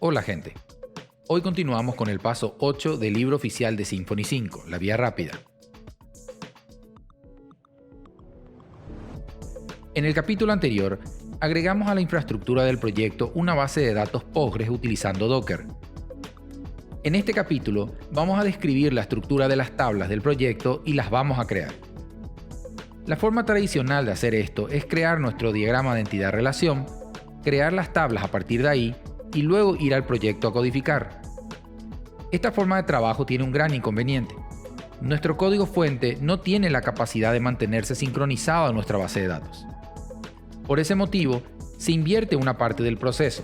Hola gente, hoy continuamos con el paso 8 del libro oficial de Symfony 5, la vía rápida. En el capítulo anterior, agregamos a la infraestructura del proyecto una base de datos Postgres utilizando Docker. En este capítulo vamos a describir la estructura de las tablas del proyecto y las vamos a crear. La forma tradicional de hacer esto es crear nuestro diagrama de entidad-relación, crear las tablas a partir de ahí y luego ir al proyecto a codificar. Esta forma de trabajo tiene un gran inconveniente. Nuestro código fuente no tiene la capacidad de mantenerse sincronizado a nuestra base de datos. Por ese motivo, se invierte una parte del proceso.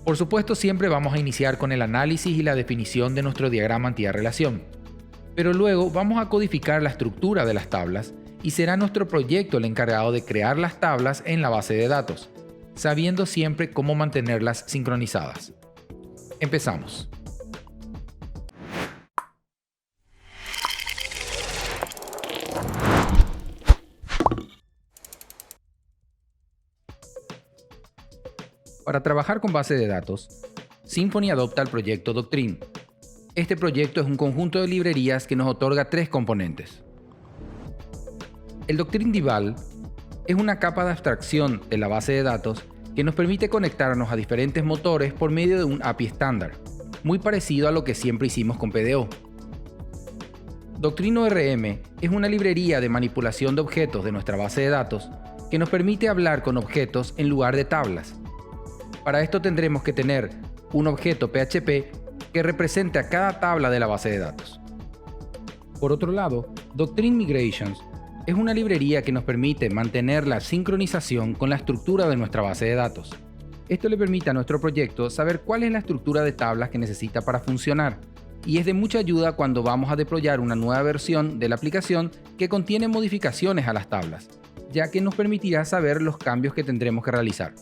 Por supuesto, siempre vamos a iniciar con el análisis y la definición de nuestro diagrama entidad-relación, pero luego vamos a codificar la estructura de las tablas y será nuestro proyecto el encargado de crear las tablas en la base de datos, sabiendo siempre cómo mantenerlas sincronizadas. Empezamos. Para trabajar con base de datos, Symfony adopta el proyecto Doctrine. Este proyecto es un conjunto de librerías que nos otorga tres componentes. El Doctrine Deval es una capa de abstracción de la base de datos que nos permite conectarnos a diferentes motores por medio de un API estándar, muy parecido a lo que siempre hicimos con PDO. Doctrine ORM es una librería de manipulación de objetos de nuestra base de datos que nos permite hablar con objetos en lugar de tablas. Para esto tendremos que tener un objeto PHP que represente a cada tabla de la base de datos. Por otro lado, Doctrine Migrations es una librería que nos permite mantener la sincronización con la estructura de nuestra base de datos. Esto le permite a nuestro proyecto saber cuál es la estructura de tablas que necesita para funcionar, y es de mucha ayuda cuando vamos a deployar una nueva versión de la aplicación que contiene modificaciones a las tablas, ya que nos permitirá saber los cambios que tendremos que realizar.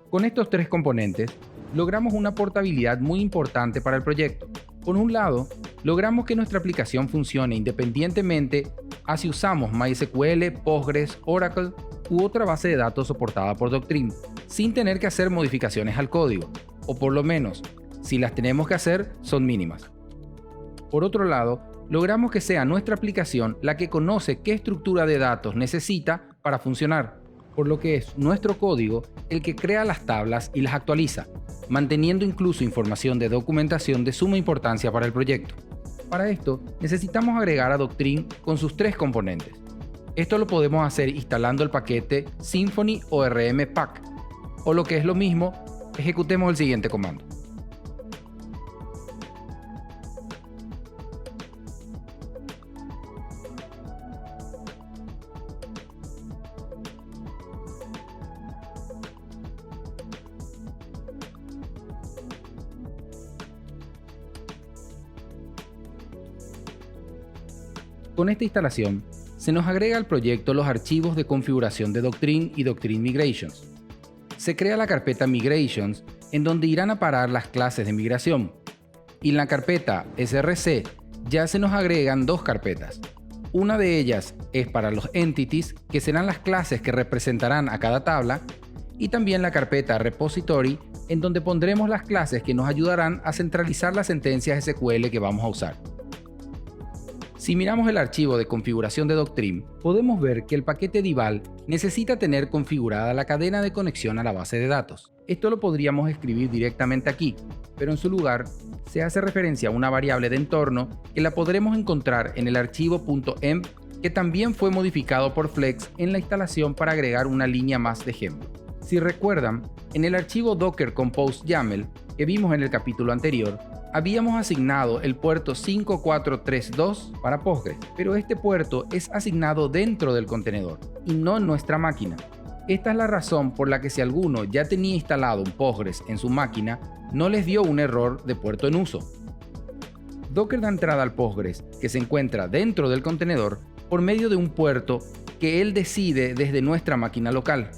Con estos tres componentes, logramos una portabilidad muy importante para el proyecto. Por un lado, logramos que nuestra aplicación funcione independientemente a si usamos MySQL, Postgres, Oracle u otra base de datos soportada por Doctrine, sin tener que hacer modificaciones al código, o por lo menos, si las tenemos que hacer, son mínimas. Por otro lado, logramos que sea nuestra aplicación la que conoce qué estructura de datos necesita para funcionar, por lo que es nuestro código el que crea las tablas y las actualiza, manteniendo incluso información de documentación de suma importancia para el proyecto. Para esto, necesitamos agregar a Doctrine con sus tres componentes. Esto lo podemos hacer instalando el paquete Symfony ORM Pack, o lo que es lo mismo, ejecutemos el siguiente comando. Con esta instalación, se nos agrega al proyecto los archivos de configuración de Doctrine y Doctrine Migrations. Se crea la carpeta Migrations, en donde irán a parar las clases de migración, y en la carpeta src ya se nos agregan dos carpetas. Una de ellas es para los entities, que serán las clases que representarán a cada tabla, y también la carpeta repository, en donde pondremos las clases que nos ayudarán a centralizar las sentencias SQL que vamos a usar. Si miramos el archivo de configuración de Doctrine, podemos ver que el paquete Deval necesita tener configurada la cadena de conexión a la base de datos. Esto lo podríamos escribir directamente aquí, pero en su lugar se hace referencia a una variable de entorno que la podremos encontrar en el archivo .env, que también fue modificado por Flex en la instalación para agregar una línea más de ejemplo. Si recuerdan, en el archivo Docker Compose YAML que vimos en el capítulo anterior, habíamos asignado el puerto 5432 para Postgres, pero este puerto es asignado dentro del contenedor y no en nuestra máquina. Esta es la razón por la que si alguno ya tenía instalado un Postgres en su máquina, no les dio un error de puerto en uso. Docker da entrada al Postgres, que se encuentra dentro del contenedor, por medio de un puerto que él decide desde nuestra máquina local.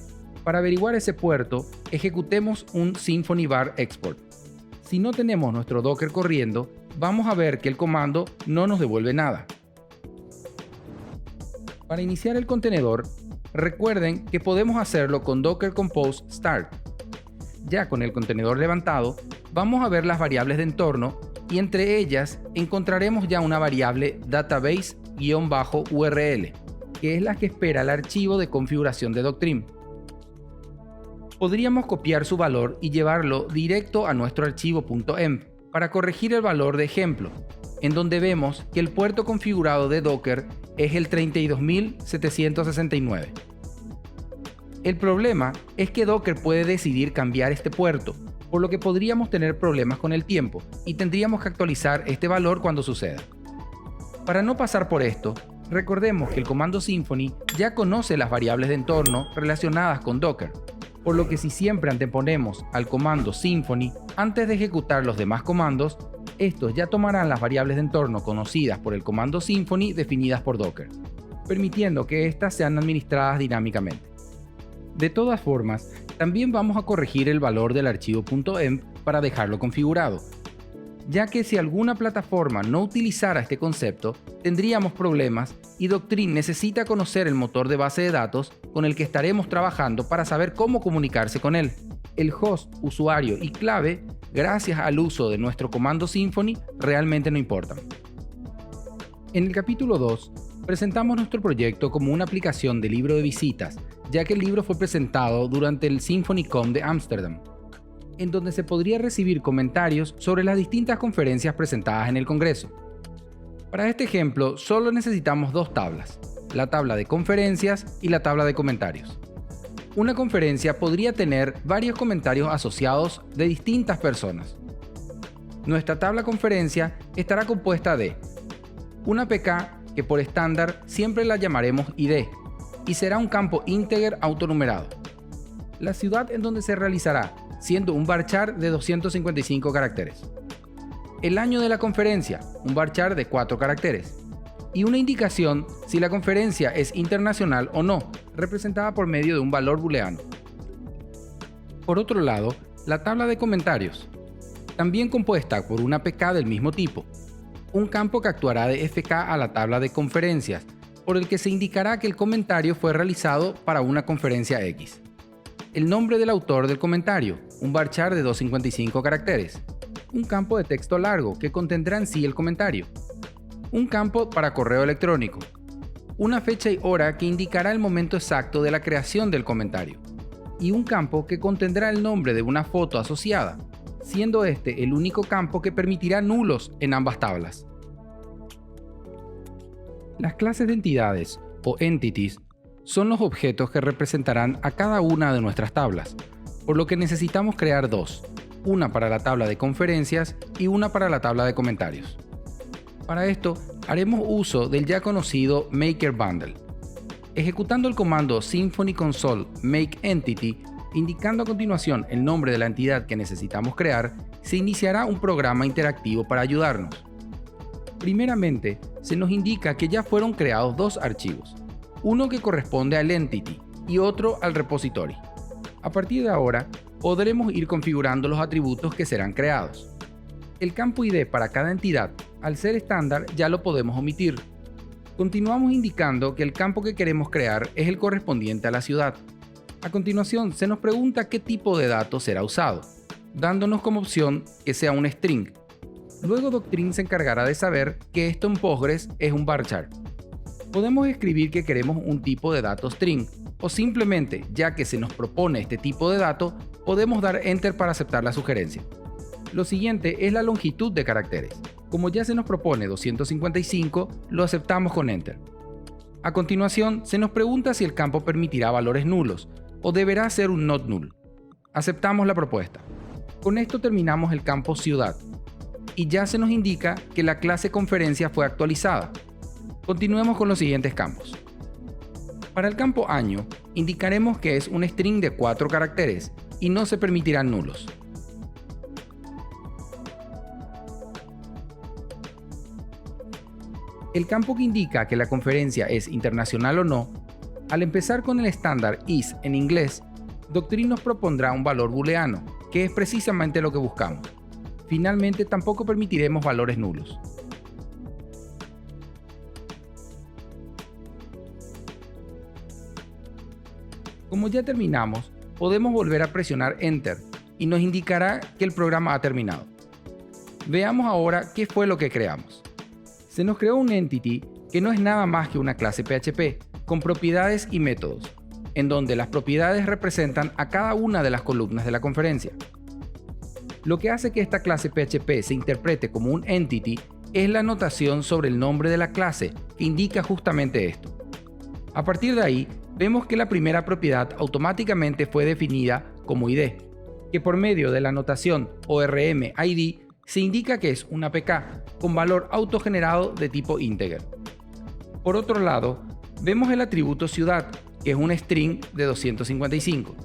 Para averiguar ese puerto, ejecutemos un Symfony var export. Si no tenemos nuestro Docker corriendo, vamos a ver que el comando no nos devuelve nada. Para iniciar el contenedor, recuerden que podemos hacerlo con Docker Compose Start. Ya con el contenedor levantado, vamos a ver las variables de entorno y entre ellas encontraremos ya una variable database-url, que es la que espera el archivo de configuración de Doctrine. Podríamos copiar su valor y llevarlo directo a nuestro archivo .env para corregir el valor de ejemplo, en donde vemos que el puerto configurado de Docker es el 32.769. El problema es que Docker puede decidir cambiar este puerto, por lo que podríamos tener problemas con el tiempo y tendríamos que actualizar este valor cuando suceda. Para no pasar por esto, recordemos que el comando Symfony ya conoce las variables de entorno relacionadas con Docker, por lo que si siempre anteponemos al comando Symfony antes de ejecutar los demás comandos, estos ya tomarán las variables de entorno conocidas por el comando Symfony definidas por Docker, permitiendo que éstas sean administradas dinámicamente. De todas formas, también vamos a corregir el valor del archivo .env para dejarlo configurado, ya que si alguna plataforma no utilizara este concepto, tendríamos problemas y Doctrine necesita conocer el motor de base de datos con el que estaremos trabajando para saber cómo comunicarse con él. El host, usuario y clave, gracias al uso de nuestro comando Symfony, realmente no importan. En el capítulo 2, presentamos nuestro proyecto como una aplicación de libro de visitas, ya que el libro fue presentado durante el SymfonyCon de Ámsterdam, en donde se podría recibir comentarios sobre las distintas conferencias presentadas en el Congreso. Para este ejemplo, solo necesitamos dos tablas, la tabla de conferencias y la tabla de comentarios. Una conferencia podría tener varios comentarios asociados de distintas personas. Nuestra tabla conferencia estará compuesta de una PK que por estándar siempre la llamaremos ID y será un campo integer autonumerado. La ciudad en donde se realizará, siendo un varchar de 255 caracteres. El año de la conferencia, un varchar de 4 caracteres. Y una indicación si la conferencia es internacional o no, representada por medio de un valor booleano. Por otro lado, la tabla de comentarios, también compuesta por una PK del mismo tipo, un campo que actuará de FK a la tabla de conferencias, por el que se indicará que el comentario fue realizado para una conferencia X. El nombre del autor del comentario, un varchar de 255 caracteres. Un campo de texto largo que contendrá en sí el comentario. Un campo para correo electrónico. Una fecha y hora que indicará el momento exacto de la creación del comentario. Y un campo que contendrá el nombre de una foto asociada, siendo este el único campo que permitirá nulos en ambas tablas. Las clases de entidades, o entities, son los objetos que representarán a cada una de nuestras tablas, por lo que necesitamos crear dos, una para la tabla de conferencias y una para la tabla de comentarios. Para esto, haremos uso del ya conocido Maker Bundle. Ejecutando el comando Symfony Console Make Entity, indicando a continuación el nombre de la entidad que necesitamos crear, se iniciará un programa interactivo para ayudarnos. Primeramente, se nos indica que ya fueron creados dos archivos, uno que corresponde al entity y otro al repository. A partir de ahora, podremos ir configurando los atributos que serán creados. El campo ID para cada entidad, al ser estándar, ya lo podemos omitir. Continuamos indicando que el campo que queremos crear es el correspondiente a la ciudad. A continuación, se nos pregunta qué tipo de dato será usado, dándonos como opción que sea un string. Luego Doctrine se encargará de saber que esto en Postgres es un varchar. Podemos escribir que queremos un tipo de dato string, o simplemente, ya que se nos propone este tipo de dato, podemos dar Enter para aceptar la sugerencia. Lo siguiente es la longitud de caracteres. Como ya se nos propone 255, lo aceptamos con Enter. A continuación, se nos pregunta si el campo permitirá valores nulos, o deberá ser un not null. Aceptamos la propuesta. Con esto terminamos el campo ciudad, y ya se nos indica que la clase conferencia fue actualizada. Continuemos con los siguientes campos. Para el campo año, indicaremos que es un string de 4 caracteres y no se permitirán nulos. El campo que indica que la conferencia es internacional o no, al empezar con el estándar is en inglés, Doctrine nos propondrá un valor booleano, que es precisamente lo que buscamos. Finalmente, tampoco permitiremos valores nulos. Como ya terminamos, podemos volver a presionar Enter y nos indicará que el programa ha terminado. Veamos ahora qué fue lo que creamos. Se nos creó un entity que no es nada más que una clase PHP con propiedades y métodos, en donde las propiedades representan a cada una de las columnas de la conferencia. Lo que hace que esta clase PHP se interprete como un entity es la notación sobre el nombre de la clase, que indica justamente esto. A partir de ahí, vemos que la primera propiedad automáticamente fue definida como ID, que por medio de la notación ORM_ID se indica que es una APK con valor autogenerado de tipo integer. Por otro lado, vemos el atributo ciudad, que es un string de 255.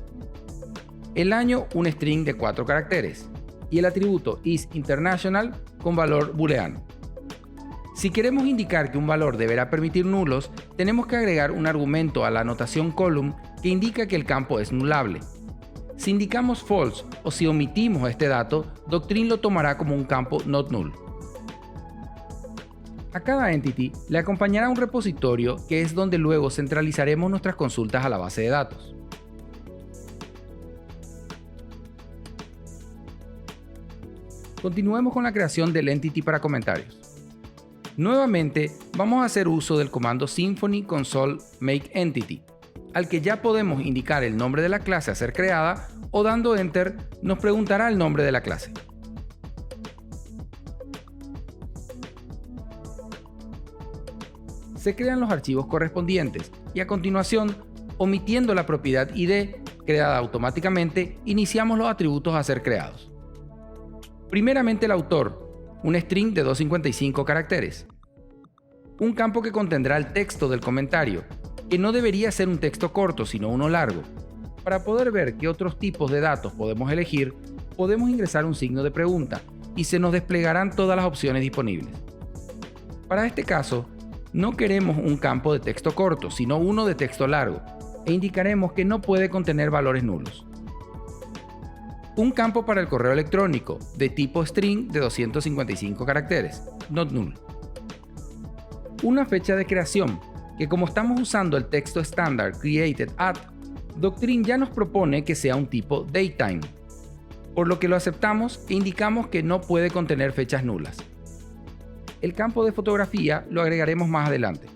El año, un string de 4 caracteres. Y el atributo isInternational con valor booleano. Si queremos indicar que un valor deberá permitir nulos, tenemos que agregar un argumento a la notación column que indica que el campo es nulable. Si indicamos false o si omitimos este dato, Doctrine lo tomará como un campo not null. A cada entity le acompañará un repositorio que es donde luego centralizaremos nuestras consultas a la base de datos. Continuemos con la creación del entity para comentarios. Nuevamente, vamos a hacer uso del comando Symfony console make entity, al que ya podemos indicar el nombre de la clase a ser creada o dando enter nos preguntará el nombre de la clase. Se crean los archivos correspondientes y a continuación, omitiendo la propiedad ID creada automáticamente, iniciamos los atributos a ser creados. Primeramente el autor, un string de 255 caracteres. Un campo que contendrá el texto del comentario, que no debería ser un texto corto, sino uno largo. Para poder ver qué otros tipos de datos podemos elegir, podemos ingresar un signo de pregunta y se nos desplegarán todas las opciones disponibles. Para este caso, no queremos un campo de texto corto, sino uno de texto largo, e indicaremos que no puede contener valores nulos. Un campo para el correo electrónico de tipo string de 255 caracteres, not null. Una fecha de creación, que como estamos usando el texto estándar created at, Doctrine ya nos propone que sea un tipo datetime, por lo que lo aceptamos e indicamos que no puede contener fechas nulas. El campo de fotografía lo agregaremos más adelante.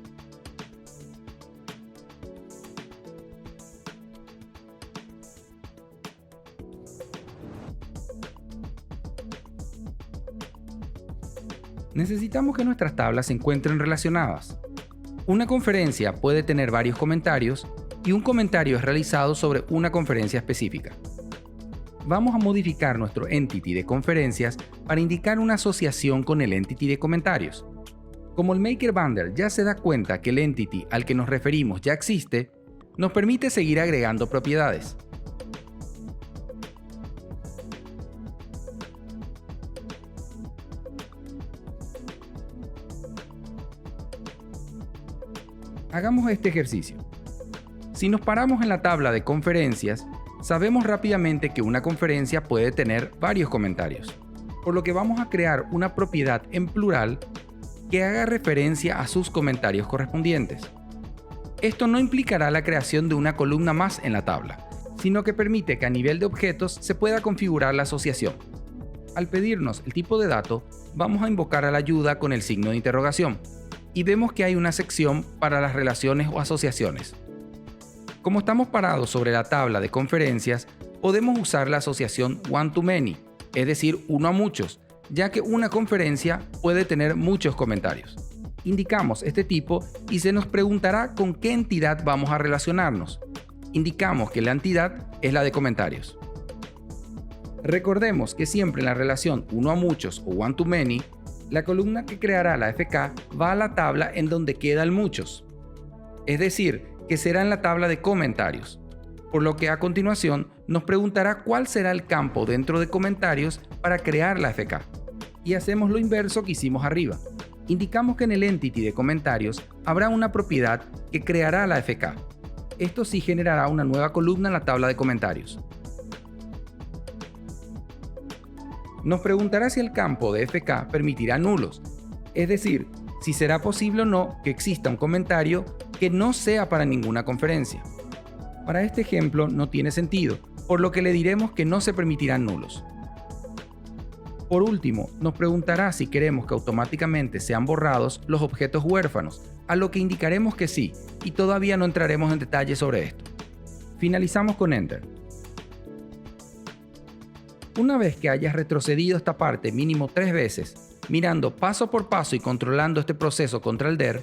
Necesitamos que nuestras tablas se encuentren relacionadas. Una conferencia puede tener varios comentarios y un comentario es realizado sobre una conferencia específica. Vamos a modificar nuestro entity de conferencias para indicar una asociación con el entity de comentarios. Como el Maker Bundle ya se da cuenta que el entity al que nos referimos ya existe, nos permite seguir agregando propiedades. Hagamos este ejercicio. Si nos paramos en la tabla de conferencias, sabemos rápidamente que una conferencia puede tener varios comentarios, por lo que vamos a crear una propiedad en plural que haga referencia a sus comentarios correspondientes. Esto no implicará la creación de una columna más en la tabla, sino que permite que a nivel de objetos se pueda configurar la asociación. Al pedirnos el tipo de dato, vamos a invocar a la ayuda con el signo de interrogación, y vemos que hay una sección para las relaciones o asociaciones. Como estamos parados sobre la tabla de conferencias, podemos usar la asociación one-to-many, es decir, uno a muchos, ya que una conferencia puede tener muchos comentarios. Indicamos este tipo y se nos preguntará con qué entidad vamos a relacionarnos. Indicamos que la entidad es la de comentarios. Recordemos que siempre en la relación uno a muchos o one-to-many, la columna que creará la FK va a la tabla en donde queda el muchos. Es decir, que será en la tabla de comentarios. Por lo que a continuación nos preguntará cuál será el campo dentro de comentarios para crear la FK. Y hacemos lo inverso que hicimos arriba. Indicamos que en el entity de comentarios habrá una propiedad que creará la FK. Esto sí generará una nueva columna en la tabla de comentarios. Nos preguntará si el campo de FK permitirá nulos, es decir, si será posible o no que exista un comentario que no sea para ninguna conferencia. Para este ejemplo no tiene sentido, por lo que le diremos que no se permitirán nulos. Por último, nos preguntará si queremos que automáticamente sean borrados los objetos huérfanos, a lo que indicaremos que sí, y todavía no entraremos en detalle sobre esto. Finalizamos con Enter. Una vez que hayas retrocedido esta parte mínimo 3 veces, mirando paso por paso y controlando este proceso contra el DER,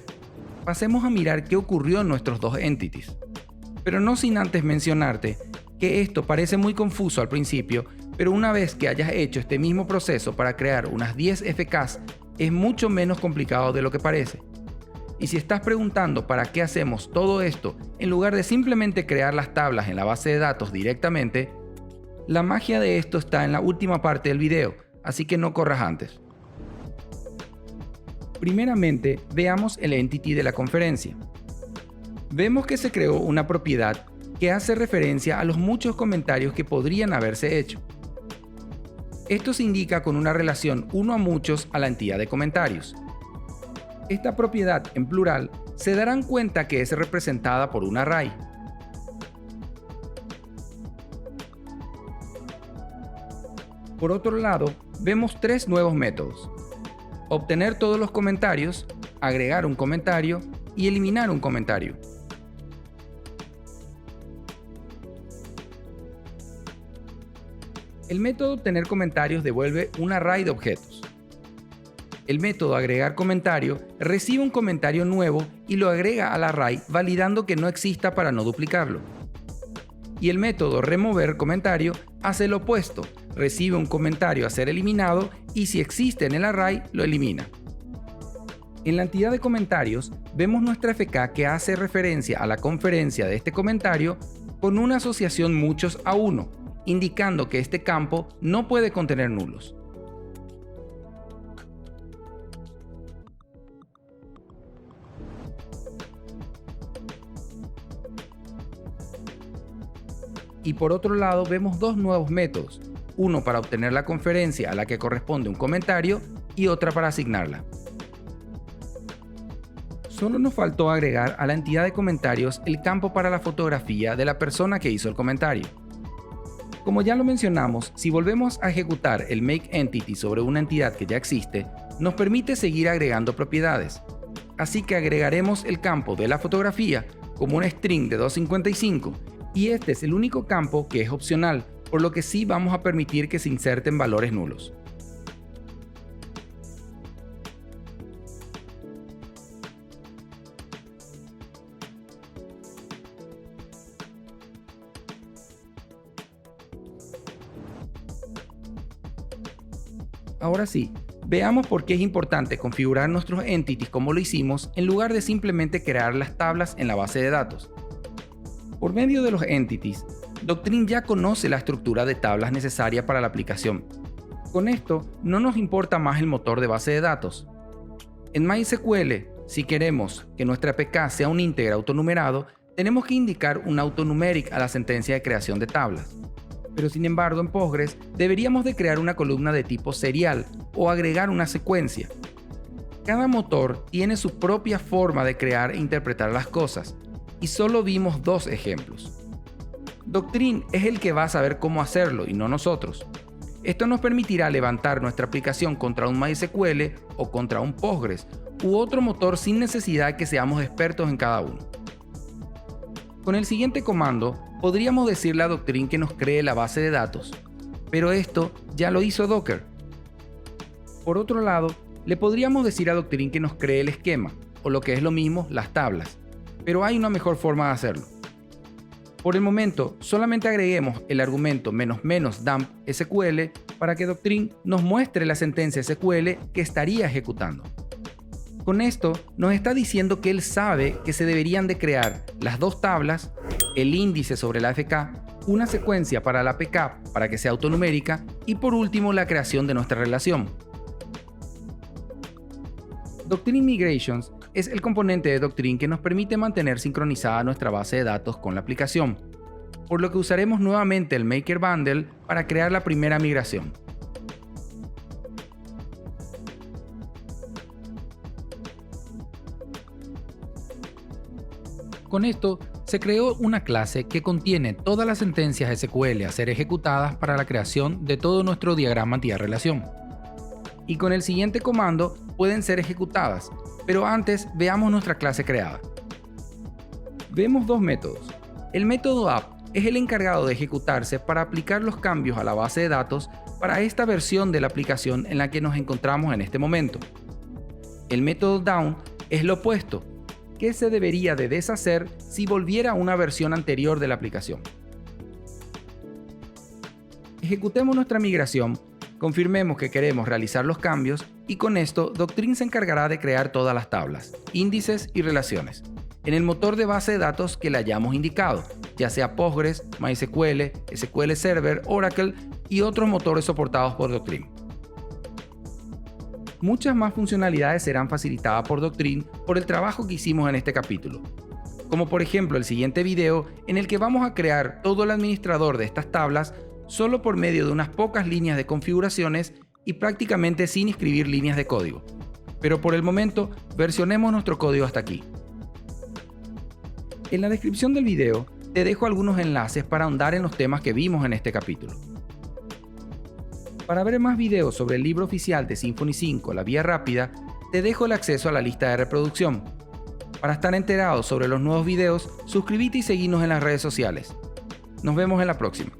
pasemos a mirar qué ocurrió en nuestros dos entities. Pero no sin antes mencionarte que esto parece muy confuso al principio, pero una vez que hayas hecho este mismo proceso para crear unas 10 FKs, es mucho menos complicado de lo que parece. Y si estás preguntando para qué hacemos todo esto en lugar de simplemente crear las tablas en la base de datos directamente, la magia de esto está en la última parte del video, así que no corras antes. Primeramente, veamos el entity de la conferencia. Vemos que se creó una propiedad que hace referencia a los muchos comentarios que podrían haberse hecho. Esto se indica con una relación uno a muchos a la entidad de comentarios. Esta propiedad, en plural, se darán cuenta que es representada por un array. Por otro lado, vemos 3 nuevos métodos: obtener todos los comentarios, agregar un comentario y eliminar un comentario. El método obtener comentarios devuelve un array de objetos. El método agregar comentario recibe un comentario nuevo y lo agrega al array validando que no exista para no duplicarlo. Y el método remover comentario hace lo opuesto, recibe un comentario a ser eliminado y si existe en el array lo elimina. En la entidad de comentarios vemos nuestra FK que hace referencia a la conferencia de este comentario con una asociación muchos a 1, indicando que este campo no puede contener nulos. Y por otro lado vemos 2 nuevos métodos, uno para obtener la conferencia a la que corresponde un comentario y otra para asignarla. Solo nos faltó agregar a la entidad de comentarios el campo para la fotografía de la persona que hizo el comentario. Como ya lo mencionamos, si volvemos a ejecutar el makeEntity sobre una entidad que ya existe, nos permite seguir agregando propiedades. Así que agregaremos el campo de la fotografía como un string de 255, y este es el único campo que es opcional, por lo que sí vamos a permitir que se inserten valores nulos. Ahora sí, veamos por qué es importante configurar nuestros entities como lo hicimos en lugar de simplemente crear las tablas en la base de datos. Por medio de los entities, Doctrine ya conoce la estructura de tablas necesaria para la aplicación. Con esto, no nos importa más el motor de base de datos. En MySQL, si queremos que nuestra APK sea un ínteger autonumerado, tenemos que indicar un autonumeric a la sentencia de creación de tablas. Pero sin embargo en Postgres deberíamos de crear una columna de tipo serial o agregar una secuencia. Cada motor tiene su propia forma de crear e interpretar las cosas, y solo vimos 2 ejemplos. Doctrine es el que va a saber cómo hacerlo y no nosotros. Esto nos permitirá levantar nuestra aplicación contra un MySQL o contra un Postgres u otro motor sin necesidad que seamos expertos en cada uno. Con el siguiente comando podríamos decirle a Doctrine que nos cree la base de datos, pero esto ya lo hizo Docker. Por otro lado, le podríamos decir a Doctrine que nos cree el esquema, o lo que es lo mismo, las tablas, pero hay una mejor forma de hacerlo. Por el momento, solamente agreguemos el argumento --dump SQL para que Doctrine nos muestre la sentencia SQL que estaría ejecutando. Con esto nos está diciendo que él sabe que se deberían de crear las 2 tablas, el índice sobre la FK, una secuencia para la APK para que sea autonumérica y por último la creación de nuestra relación. Doctrine Migrations es el componente de Doctrine que nos permite mantener sincronizada nuestra base de datos con la aplicación, por lo que usaremos nuevamente el Maker Bundle para crear la primera migración. Con esto se creó una clase que contiene todas las sentencias SQL a ser ejecutadas para la creación de todo nuestro diagrama anti-relación. Y con el siguiente comando pueden ser ejecutadas, pero antes veamos nuestra clase creada. Vemos dos métodos. El método app es el encargado de ejecutarse para aplicar los cambios a la base de datos para esta versión de la aplicación en la que nos encontramos en este momento. El método down es lo opuesto, que se debería de deshacer si volviera a una versión anterior de la aplicación. Ejecutemos nuestra migración, confirmemos que queremos realizar los cambios y con esto Doctrine se encargará de crear todas las tablas, índices y relaciones en el motor de base de datos que le hayamos indicado, ya sea Postgres, MySQL, SQL Server, Oracle y otros motores soportados por Doctrine. Muchas más funcionalidades serán facilitadas por Doctrine por el trabajo que hicimos en este capítulo, como por ejemplo el siguiente video en el que vamos a crear todo el administrador de estas tablas solo por medio de unas pocas líneas de configuraciones y prácticamente sin escribir líneas de código. Pero por el momento, versionemos nuestro código hasta aquí. En la descripción del video te dejo algunos enlaces para ahondar en los temas que vimos en este capítulo. Para ver más videos sobre el libro oficial de Symfony 5, La Vía Rápida, te dejo el acceso a la lista de reproducción. Para estar enterado sobre los nuevos videos, suscríbete y seguinos en las redes sociales. Nos vemos en la próxima.